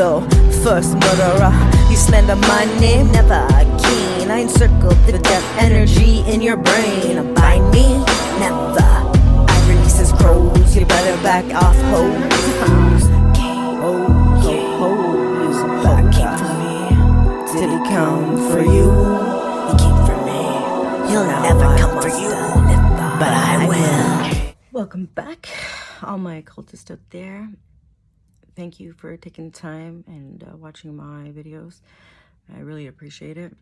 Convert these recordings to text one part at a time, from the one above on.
flow, first murderer. You slander my name, never keen. I encircled the death energy in your brain. By me, never. I release his crows, you better back off, hoes. Hope came for me. Did he come for you? He came for me. He'll never come for you, but I will. Welcome back, all my occultists out there. Thank you for taking time and watching my videos. I really appreciate it.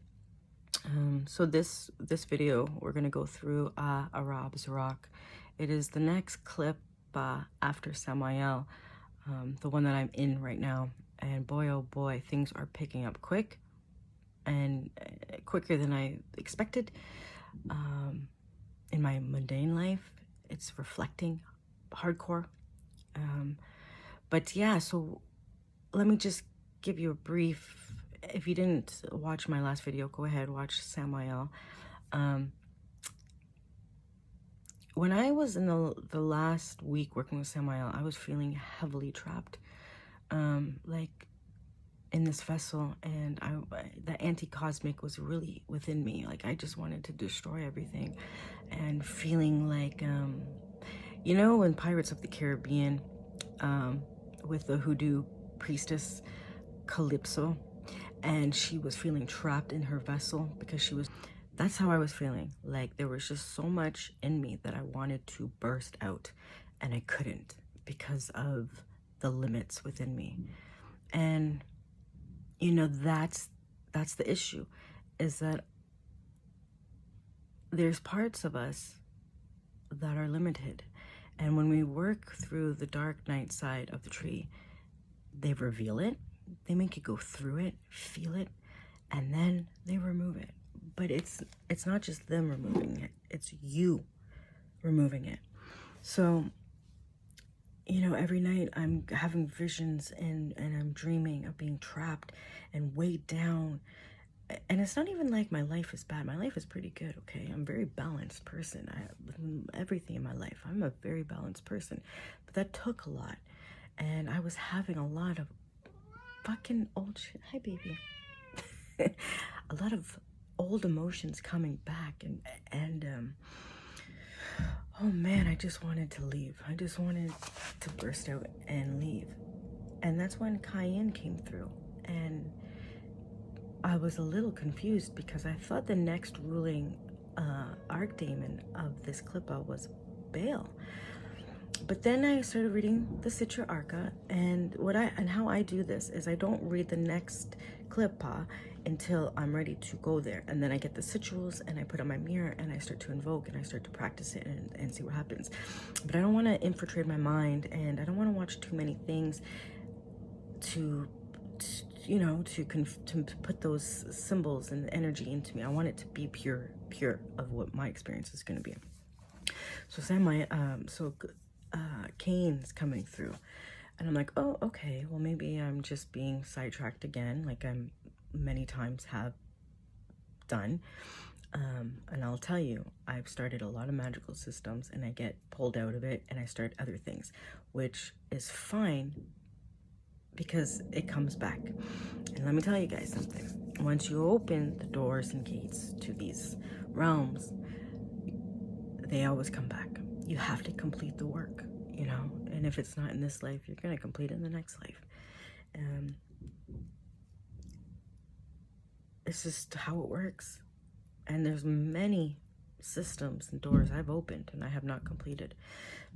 So this video, we're gonna go through A Arab ZARAQ. It is the next clip after Samael, the one that I'm in right now. And boy, oh boy, things are picking up quick and quicker than I expected. In my mundane life, it's reflecting hardcore. But yeah, so let me just give you a brief. If you didn't watch my last video, go ahead, watch Samael. When I was in the last week working with Samael, I was feeling heavily trapped, like in this vessel, and the anti-cosmic was really within me. Like I just wanted to destroy everything, and feeling like, you know, in Pirates of the Caribbean, with the hoodoo priestess Calypso, and she was feeling trapped in her vessel because that's how I was feeling. Like there was just so much in me that I wanted to burst out, and I couldn't because of the limits within me. And you know, that's the issue, is that there's parts of us that are limited. And when we work through the dark night side of the tree, they reveal it, they make you go through it, feel it, and then they remove it. But it's not just them removing it, it's you removing it. So, you know, every night I'm having visions and I'm dreaming of being trapped and weighed down. And it's not even like my life is bad. My life is pretty good, okay? I'm a very balanced person. I have everything in my life. I'm a very balanced person. But that took a lot. And I was having a lot of fucking old shit. Hi, baby. A lot of old emotions coming back. And oh man, I just wanted to leave. I just wanted to burst out and leave. And that's when Cain came through. And I was a little confused because I thought the next ruling archdemon of this Qilpa was Baal. But then I started reading the Sitra Arca, and how I do this is I don't read the next Qilpa until I'm ready to go there. And then I get the rituals and I put on my mirror and I start to invoke and I start to practice it and see what happens. But I don't want to infiltrate my mind, and I don't want to watch too many things to put those symbols and energy into me. I want it to be pure of what my experience is going to be. So Cain's coming through, and I'm like, oh, okay, well maybe I'm just being sidetracked again, like I'm many times have done. And I'll tell you, I've started a lot of magical systems and I get pulled out of it and I start other things, which is fine because it comes back. And let me tell you guys something. Once you open the doors and gates to these realms, they always come back. You have to complete the work, you know? And if it's not in this life, you're going to complete it in the next life. It's just how it works. And there's many systems and doors I've opened and I have not completed.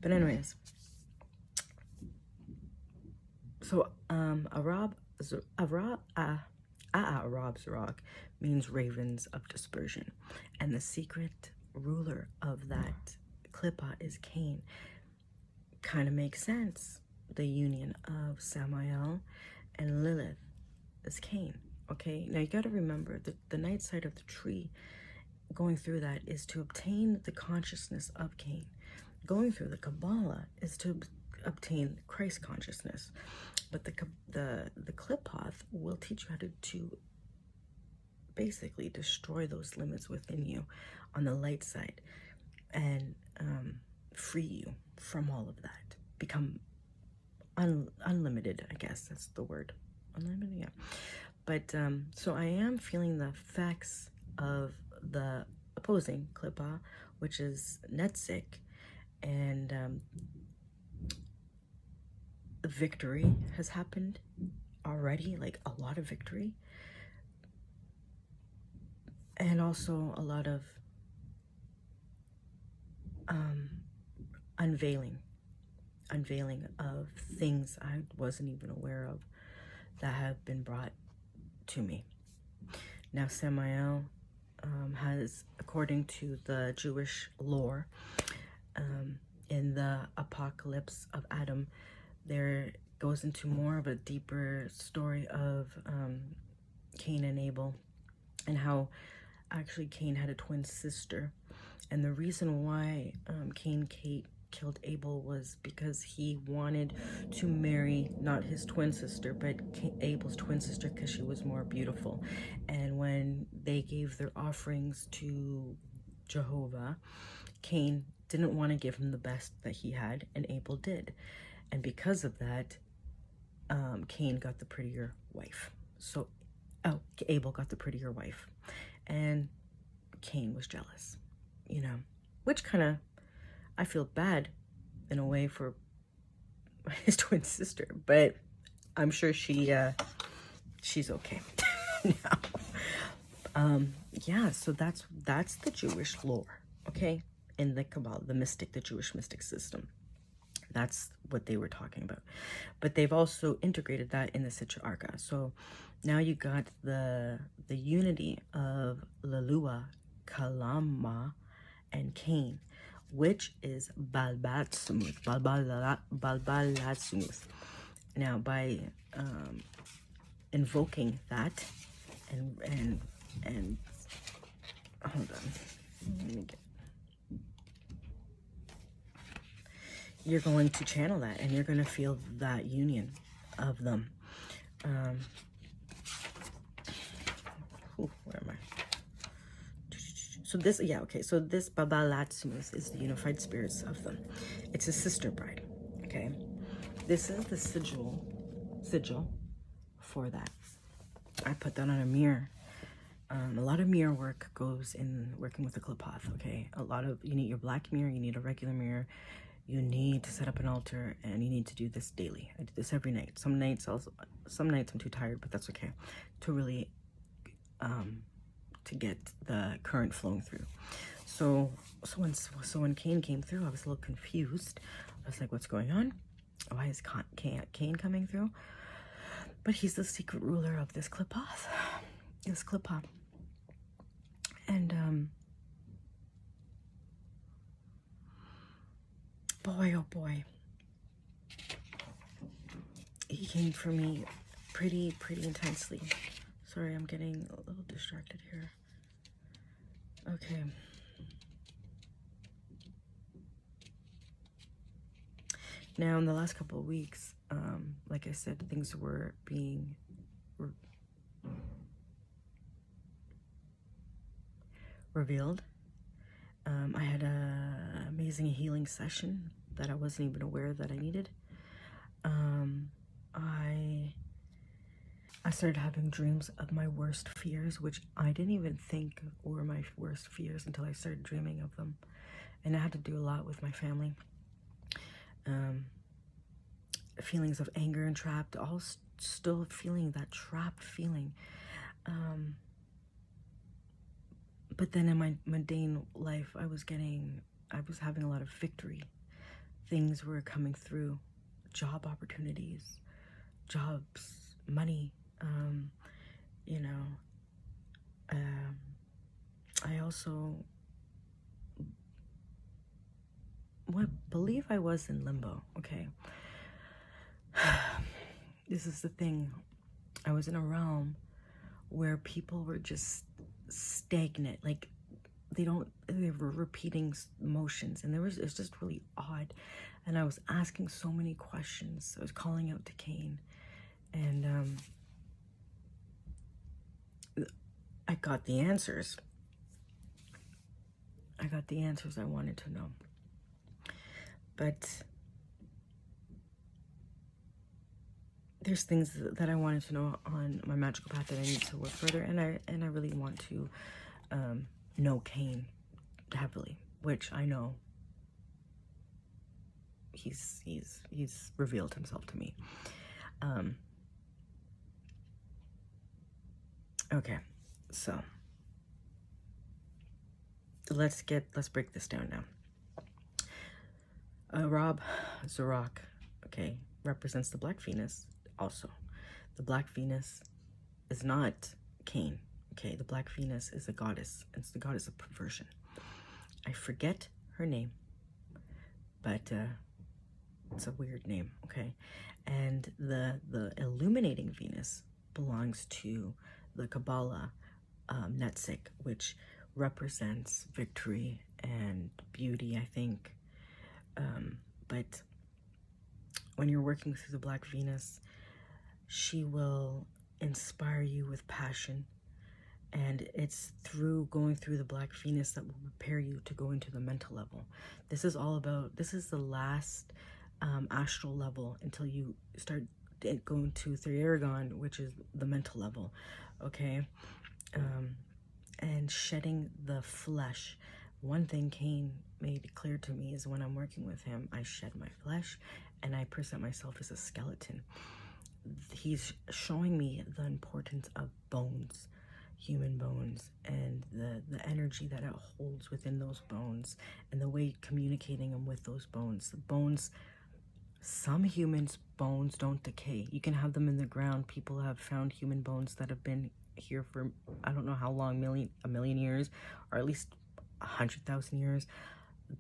But anyways, so A Arab ZARAQ means ravens of dispersion, and the secret ruler of that Qilpa is Cain. Kind of makes sense. The union of Samael and Lilith is Cain. Okay, now you got to remember that the night side of the tree, going through that is to obtain the consciousness of Cain. Going through the Kabbalah is to obtain Christ consciousness. But the Qilpothic will teach you how to basically destroy those limits within you on the light side and free you from all of that. Become unlimited, I guess that's the word. unlimited, yeah. But so I am feeling the effects of the opposing Qilpa, which is Netzik, and victory has happened already, like a lot of victory, and also a lot of unveiling of things I wasn't even aware of that have been brought to me. Now, Samael has, according to the Jewish lore, in the apocalypse of Adam, there goes into more of a deeper story of Cain and Abel, and how actually Cain had a twin sister. And the reason why Cain killed Abel was because he wanted to marry not his twin sister, but Abel's twin sister, because she was more beautiful. And when they gave their offerings to Jehovah, Cain didn't want to give him the best that he had, and Abel did. And because of that, Cain got the prettier wife. So, Abel got the prettier wife. And Cain was jealous, you know, which kind of, I feel bad in a way for his twin sister, but I'm sure she's okay now. Yeah, so that's the Jewish lore, okay? In the Kabbalah, the Jewish mystic system. That's what they were talking about. But they've also integrated that in the Sitra Arka. So now you got the unity of Lalua, Kalama, and Cain, which is Balbatsumuth. Now, by invoking that and hold on, let me get. You're going to channel that, and you're going to feel that union of them. Where am I? So this, yeah, okay. So this Babalatsumos is the unified spirits of them. It's a sister bride, okay? This is the sigil for that. I put that on a mirror. A lot of mirror work goes in working with the Qilpoth, okay? You need your black mirror, you need a regular mirror, you need to set up an altar, and you need to do this daily. I do this every night. Some nights I'm too tired, but that's okay. To really to get the current flowing through. So when Cain came through, I was a little confused. I was like, what's going on? Why is Cain coming through? But he's the secret ruler of this Qilpoth. This Qilpa. And boy, oh boy, he came for me pretty intensely. Sorry, I'm getting a little distracted here. Okay. Now, in the last couple of weeks, like I said, things were being revealed. I had an amazing healing session that I wasn't even aware that I needed. I started having dreams of my worst fears, which I didn't even think were my worst fears until I started dreaming of them. And it had to do a lot with my family. Feelings of anger and trapped, all still feeling that trapped feeling. But then in my mundane life, I was having a lot of victory. Things were coming through, job opportunities, jobs, money, you know. I also believe I was in limbo, okay? This is the thing. I was in a realm where people were just stagnant, like they were repeating motions, and it was just really odd. And I was asking so many questions. I was calling out to Cain, and I got the answers. I got the answers I wanted to know. But there's things that I wanted to know on my magical path that I need to work further, and I really want to know Cain heavily, which I know he's revealed himself to me. Okay, so let's break this down now. A Arab ZARAQ, okay, represents the Black Venus. Also, the Black Venus is not Cain. Okay, the Black Venus is a goddess. It's the goddess of perversion. I forget her name, but it's a weird name. Okay, and the illuminating Venus belongs to the Kabbalah Netzig, which represents victory and beauty, I think. But when you're working through the Black Venus, she will inspire you with passion, and it's through going through the Black Venus that will prepare you to go into the mental level. This is the last astral level until you start going to Aragon, which is the mental level, okay? And shedding the flesh. One thing Cain made clear to me is when I'm working with him, I shed my flesh and I present myself as a skeleton. He's showing me the importance of bones, human bones, and the energy that it holds within those bones, and the way communicating them with those bones. The bones, some humans' bones don't decay. You can have them in the ground. People have found human bones that have been here for I don't know how long, a million years, or at least 100,000 years,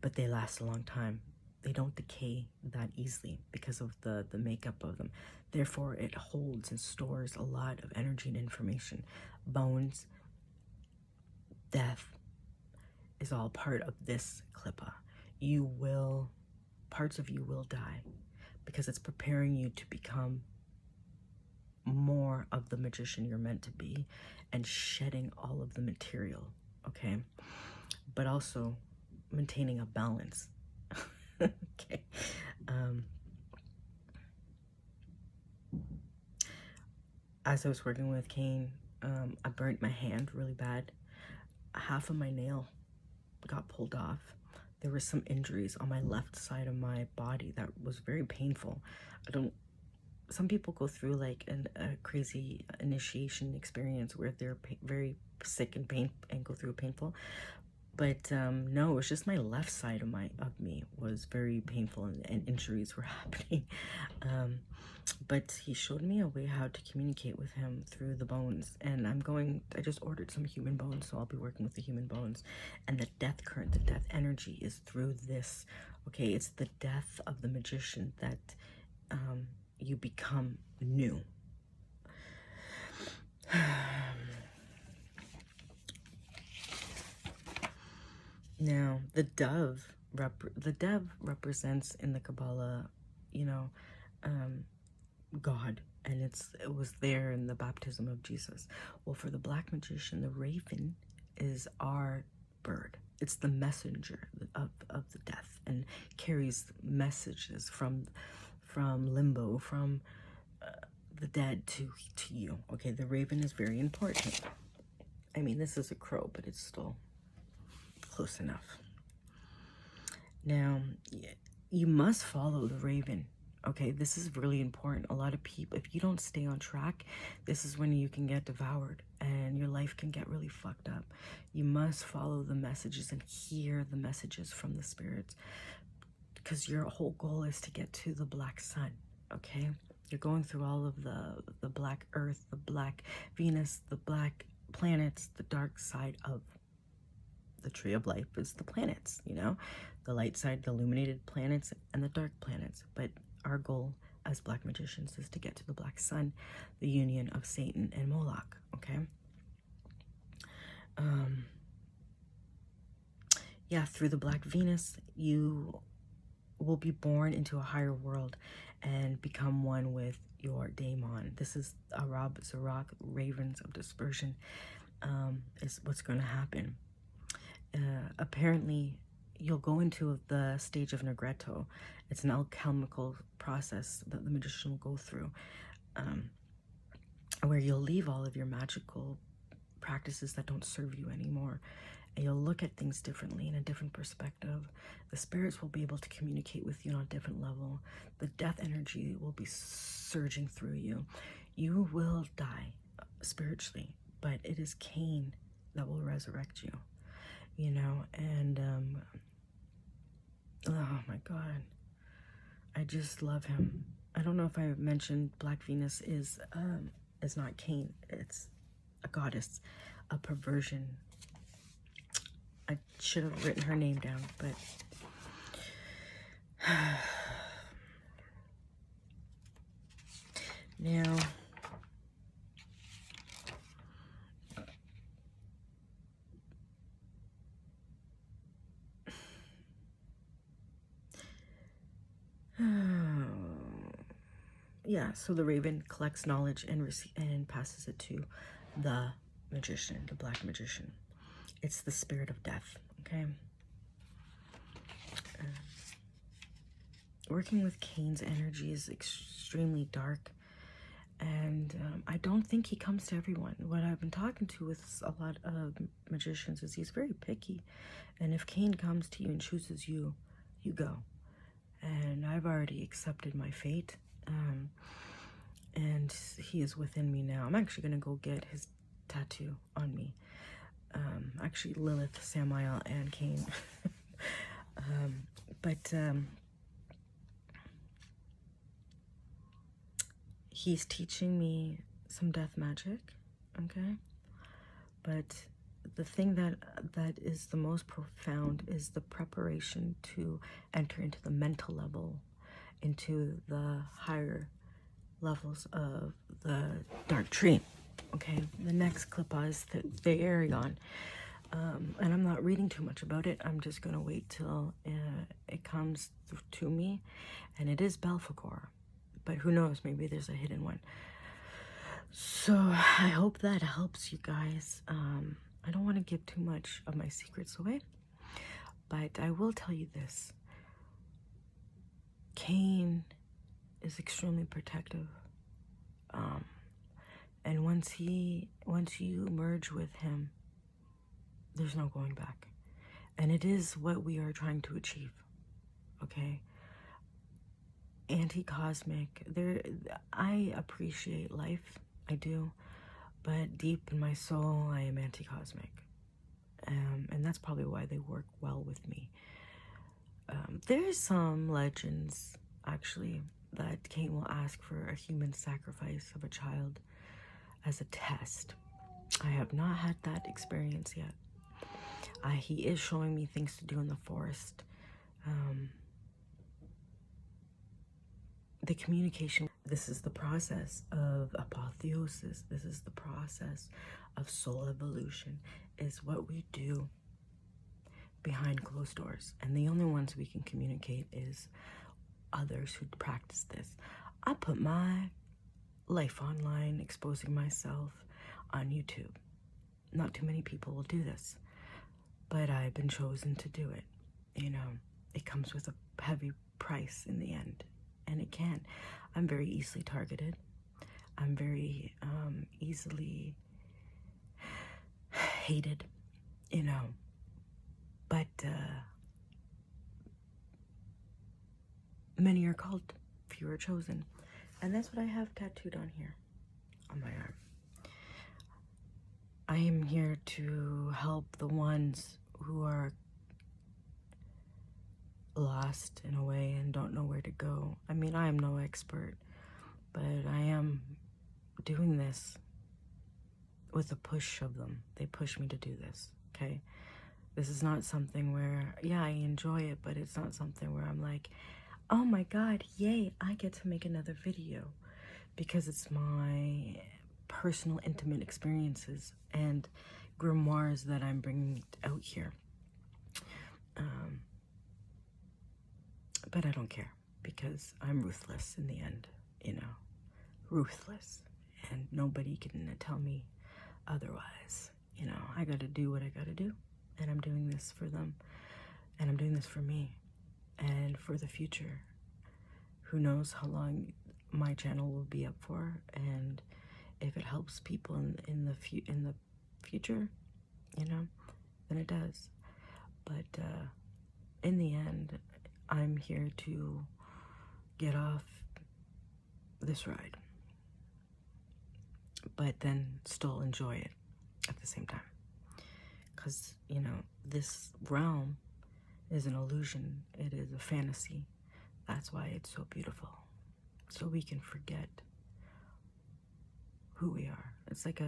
but they last a long time. They don't decay that easily because of the makeup of them. Therefore, it holds and stores a lot of energy and information. Bones, death is all part of this Qilpa. Parts of you will die because it's preparing you to become more of the magician you're meant to be and shedding all of the material, okay? But also maintaining a balance. Okay. As I was working with Cain, I burnt my hand really bad. Half of my nail got pulled off. There were some injuries on my left side of my body that was very painful. Some people go through like a crazy initiation experience where they're very sick and pain and go through a painful. But no, it was just my left side of me was very painful, and injuries were happening. But he showed me a way how to communicate with him through the bones, and I just ordered some human bones, so I'll be working with the human bones. And the death current, the death energy is through this. Okay, it's the death of the magician that you become new. Now, the dove represents in the Kabbalah, God, and it was there in the baptism of Jesus. Well, for the Black magician, the raven is our bird. It's the messenger of the death, and carries messages from limbo, from the dead to you. Okay, the raven is very important. I mean, this is a crow, but it's still close enough. Now, you must follow the raven. Okay, this is really important. A lot of people, if you don't stay on track, this is when you can get devoured and your life can get really fucked up. You must follow the messages and hear the messages from the spirits, because your whole goal is to get to the black sun. Okay, you're going through all of the black earth, the black Venus, the black planets. The dark side of the tree of life is the planets, the light side, the illuminated planets, and the dark planets. But our goal as Black magicians is to get to the black sun, the union of Satan and Moloch. Okay. Yeah, through the Black Venus, you will be born into a higher world and become one with your daemon. This is Arab ZARAQ, ravens of dispersion, is what's going to happen. Apparently, you'll go into the stage of Negretto. It's an alchemical process that the magician will go through. where you'll leave all of your magical practices that don't serve you anymore, and you'll look at things differently in a different perspective. The spirits will be able to communicate with you on a different level. The death energy will be surging through you. You will die spiritually, but it is Cain that will resurrect you, you know. And oh my God, I just love him. I don't know if I mentioned Black Venus is not Cain. It's a goddess, a perversion. I should have written her name down, but now yeah, so the raven collects knowledge and passes it to the magician, the black magician. It's the spirit of death, okay? Working with Cain's energy is extremely dark, and I don't think he comes to everyone. What I've been talking to with a lot of magicians is he's very picky, and if Cain comes to you and chooses you, you go. And I've already accepted my fate, and he is within me now. I'm actually gonna go get his tattoo on me. Actually, Lilith, Samael, and Cain. But he's teaching me some death magic, okay? But the thing that is the most profound is the preparation to enter into the mental level, into the higher levels of the dark tree. Okay, the next Qilpothic is the Aragon. And I'm not reading too much about it. I'm just going to wait till it comes to me. And it is Belphegor. But who knows, maybe there's a hidden one. So I hope that helps you guys. I don't want to give too much of my secrets away. But I will tell you this. Cain is extremely protective. And once you merge with him, there's no going back. And it is what we are trying to achieve, okay? Anti-cosmic, I appreciate life, I do, but deep in my soul, I am anti-cosmic. And that's probably why they work well with me. There's some legends, actually, that Cain will ask for a human sacrifice of a child as a test. I have not had that experience yet. He is showing me things to do in the forest. The communication, this is the process of apotheosis. This is the process of soul evolution, is what we do behind closed doors. And the only ones we can communicate is others who practice this. I put my life online, exposing myself on YouTube. Not too many people will do this, but I've been chosen to do it. You know, it comes with a heavy price in the end, and it can. I'm very easily targeted. I'm very easily hated, you know, but many are called, few are chosen. And that's what I have tattooed on here, on my arm. I am here to help the ones who are lost in a way and don't know where to go. I mean, I am no expert, but I am doing this with a push of them. They push me to do this, okay? This is not something where, yeah, I enjoy it, but it's not something where I'm like, oh my God, yay, I get to make another video, because it's my personal, intimate experiences and grimoires that I'm bringing out here. But I don't care, because I'm ruthless in the end, you know, ruthless, and nobody can tell me otherwise. You know, I gotta do what I gotta do, and I'm doing this for them, and I'm doing this for me, and for the future. Who knows how long my channel will be up for, and if it helps people in the future, you know, then it does. But in the end, I'm here to get off this ride, but then still enjoy it at the same time. Because, you know, this realm is an illusion. It is a fantasy. That's why it's so beautiful. So we can forget who we are. It's like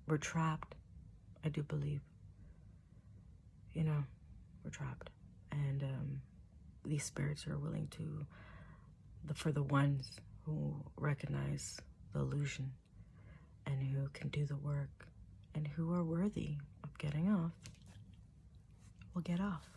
we're trapped, I do believe. You know, we're trapped. And these spirits are willing to, for the ones who recognize the illusion and who can do the work and who are worthy of getting off, will get off.